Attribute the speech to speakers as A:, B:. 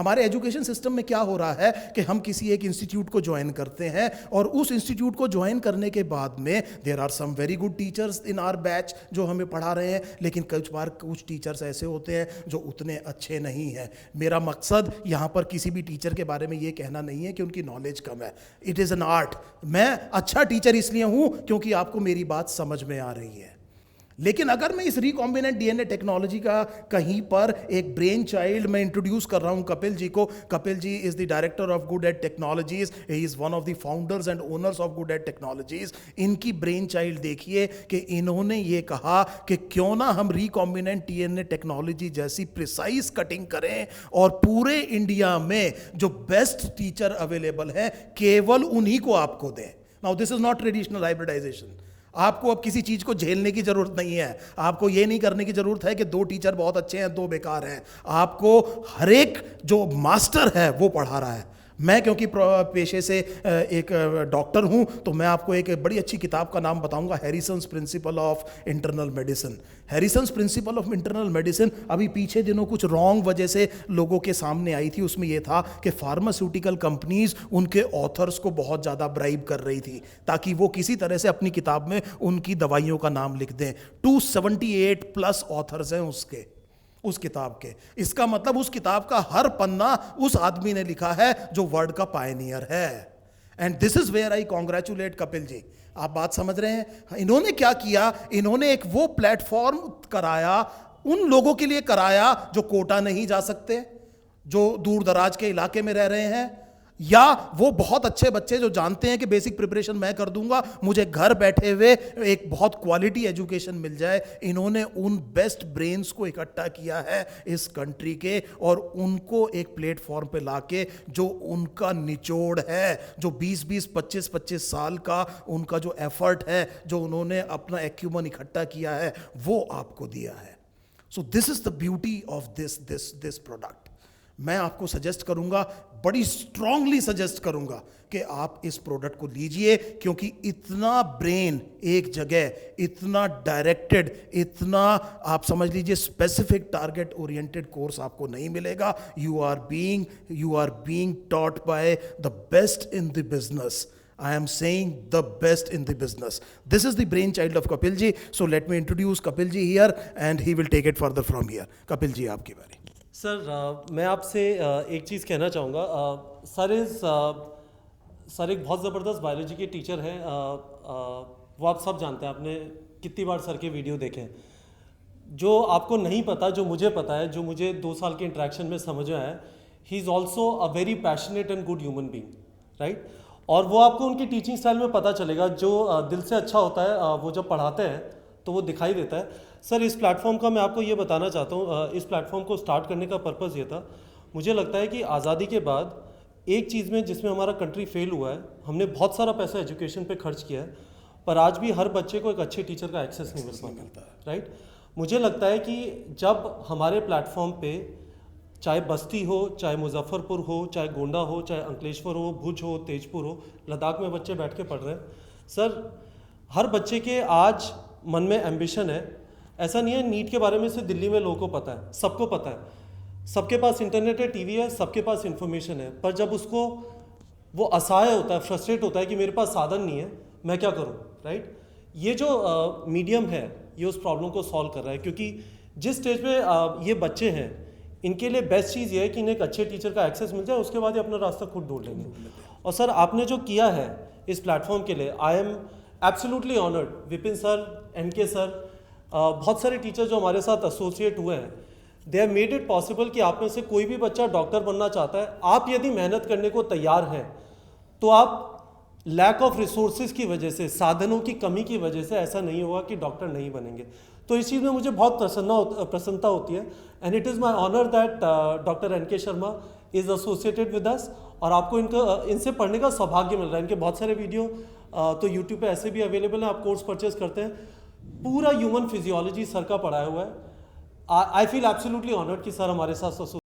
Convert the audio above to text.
A: हमारे education system में क्या हो रहा है कि हम किसी एक इंस्टीट्यूट को ज्वाइन करते हैं और उस इंस्टीट्यूट को ज्वाइन करने के बाद में there are some very good teachers in our batch जो हमें पढ़ा रहे हैं, लेकिन कुछ बार कुछ टीचर्स ऐसे होते हैं जो उतने अच्छे नहीं हैं। मेरा मकसद यहाँ पर किसी भी टीचर के बारे में ये कहना नहीं है कि उनकी नॉलेज कम है। It is an art. मैं अच्छा टीचर इसलिए हूँ क्योंकि आपको मेरी बात समझ में आ रही है। लेकिन अगर मैं इस रिकॉम्बिनेंट डीएनए टेक्नोलॉजी का कहीं पर एक ब्रेन चाइल्ड मैं इंट्रोड्यूस कर रहा हूं कपिल जी को। Kapil ji is the director of Good At Technologies, he is one of the founders and owners of Good At Technologies. इनकी ब्रेन चाइल्ड देखिए कि इन्होंने ये कहा कि क्यों ना हम रिकॉम्बिनेंट डीएनए टेक्नोलॉजी जैसी प्रिसाइज कटिंग करें और पूरे इंडिया में जो बेस्ट टीचर अवेलेबल है केवल उन्हीं को आपको दें। Now this is not traditional hybridization. आपको अब किसी चीज़ को झेलने की ज़रूरत नहीं है। आपको ये नहीं करने की ज़रूरत है कि 2 टीचर बहुत अच्छे हैं 2 बेकार हैं। आपको हर एक जो मास्टर है वो पढ़ा रहा है। मैं क्योंकि पेशे से एक डॉक्टर हूं तो मैं आपको एक बड़ी अच्छी किताब का नाम बताऊंगा, Harrison's principle of internal medicine. Harrison's principle of internal medicine अभी पीछे दिनों कुछ रॉन्ग वजह से लोगों के सामने आई थी। उसमें यह था कि फार्मास्यूटिकल कंपनीज उनके ऑथर्स को बहुत ज़्यादा ब्राइब कर रही थी ताकि वो किसी तरह से अपनी किताब में उनकी दवाइयों का नाम लिख दें। 278 प्लस ऑथर्स हैं उस किताब के। इसका मतलब उस किताब का हर पन्ना उस आदमी ने लिखा है जो वर्ड का पायनियर है। And this is where I congratulate Kapil ji. आप बात समझ रहे हैं? इन्होंने क्या किया, इन्होंने एक वो प्लेटफॉर्म कराया, उन लोगों के लिए कराया जो कोटा नहीं जा सकते, जो दूर दराज के इलाके में रह रहे हैं, या वो बहुत अच्छे बच्चे जो जानते हैं कि बेसिक प्रिपरेशन मैं कर दूंगा, मुझे घर बैठे हुए एक बहुत क्वालिटी एजुकेशन मिल जाए। इन्होंने उन बेस्ट ब्रेन्स को इकट्ठा किया है इस कंट्री के और उनको एक प्लेटफॉर्म पे लाके जो उनका निचोड़ है, जो 20-20, 25-25 साल का उनका जो एफर्ट है, जो उन्होंने अपना एक्यूमन इकट्ठा किया है, वो आपको दिया है। So this is the beauty of this product. मैं आपको सजेस्ट करूंगा, बड़ी स्ट्रांगली सजेस्ट करूंगा कि आप इस प्रोडक्ट को लीजिए, क्योंकि इतना ब्रेन एक जगह, इतना डायरेक्टेड, इतना आप समझ लीजिए स्पेसिफिक टारगेट ओरिएंटेड कोर्स आपको नहीं मिलेगा। You are being taught by the best in the business. I am saying the best in the business. This is the brainchild of Kapil ji. So let me introduce Kapil ji here and he will take it further from here. Kapil ji, आपकी बारी।
B: Sir मैं आपसे एक चीज़ कहना चाहूँगा। Sir एक बहुत ज़बरदस्त बायोलॉजी के टीचर हैं। वो आप सब जानते हैं, आपने कितनी बार सर के वीडियो देखे हैं। जो आपको नहीं पता, जो मुझे पता है, जो मुझे 2 साल के इंटरेक्शन में समझ में आया, he is also a very passionate and good human being, right. और वो आपको उनकी टीचिंग स्टाइल में पता चलेगा। जो दिल से अच्छा होता है वो जब पढ़ाते हैं तो वो दिखाई देता है। सर इस प्लेटफॉर्म का मैं आपको ये बताना चाहता हूँ, इस प्लेटफॉर्म को स्टार्ट करने का पर्पज़ ये था, मुझे लगता है कि आज़ादी के बाद एक चीज़ में जिसमें हमारा कंट्री फेल हुआ है, हमने बहुत सारा पैसा एजुकेशन पे खर्च किया है, पर आज भी हर बच्चे को एक अच्छे टीचर का एक्सेस नहीं मिल पाता, राइट। मुझे लगता है कि जब हमारे प्लेटफॉर्म पे, चाहे बस्ती हो, चाहे मुजफ्फरपुर हो, चाहे गोंडा हो, चाहे अंकलेश्वर हो, भुज हो, तेजपुर हो, लद्दाख में बच्चे बैठ के पढ़ रहे हैं। सर हर बच्चे के आज मन में एम्बिशन है। ऐसा नहीं है नीट के बारे में सिर्फ दिल्ली में लोगों को पता है, सबको पता है, सबके पास इंटरनेट है, टीवी है, सबके पास इंफॉर्मेशन है, पर जब उसको वो असहाय होता है, फ्रस्ट्रेट होता है कि मेरे पास साधन नहीं है, मैं क्या करूं, राइट। ये जो मीडियम है ये उस प्रॉब्लम को सॉल्व कर रहा है, क्योंकि जिस स्टेज पे ये बच्चे हैं, इनके लिए बेस्ट चीज़ ये है कि इन्हें एक अच्छे टीचर का एक्सेस मिल जाए, उसके बाद ये अपना रास्ता खुद ढूंढ लेंगे। और सर आपने जो किया है इस प्लेटफॉर्म के लिए, I am absolutely honoured. Vipin sir, NK sir, बहुत सारे टीचर जो हमारे साथ एसोसिएट हुए हैं, they have made it possible कि आप में से कोई भी बच्चा डॉक्टर बनना चाहता है, आप यदि मेहनत करने को तैयार हैं तो आप लैक ऑफ रिसोर्सेज की वजह से, साधनों की कमी की वजह से ऐसा नहीं होगा कि डॉक्टर नहीं बनेंगे। तो इस चीज़ में मुझे बहुत प्रसन्नता होती है। And it is my honour that doctor NK Sharma is associated with us, और आपको इनसे पढ़ने का सौभाग्य मिल रहा है। इनके बहुत सारे वीडियो तो यूट्यूब पे ऐसे भी अवेलेबल हैं, आप कोर्स परचेज करते हैं। पूरा ह्यूमन फिजियोलॉजी सर का पढ़ाया हुआ है। आई फील एब्सोल्युटली ऑनर्ड कि सर हमारे साथ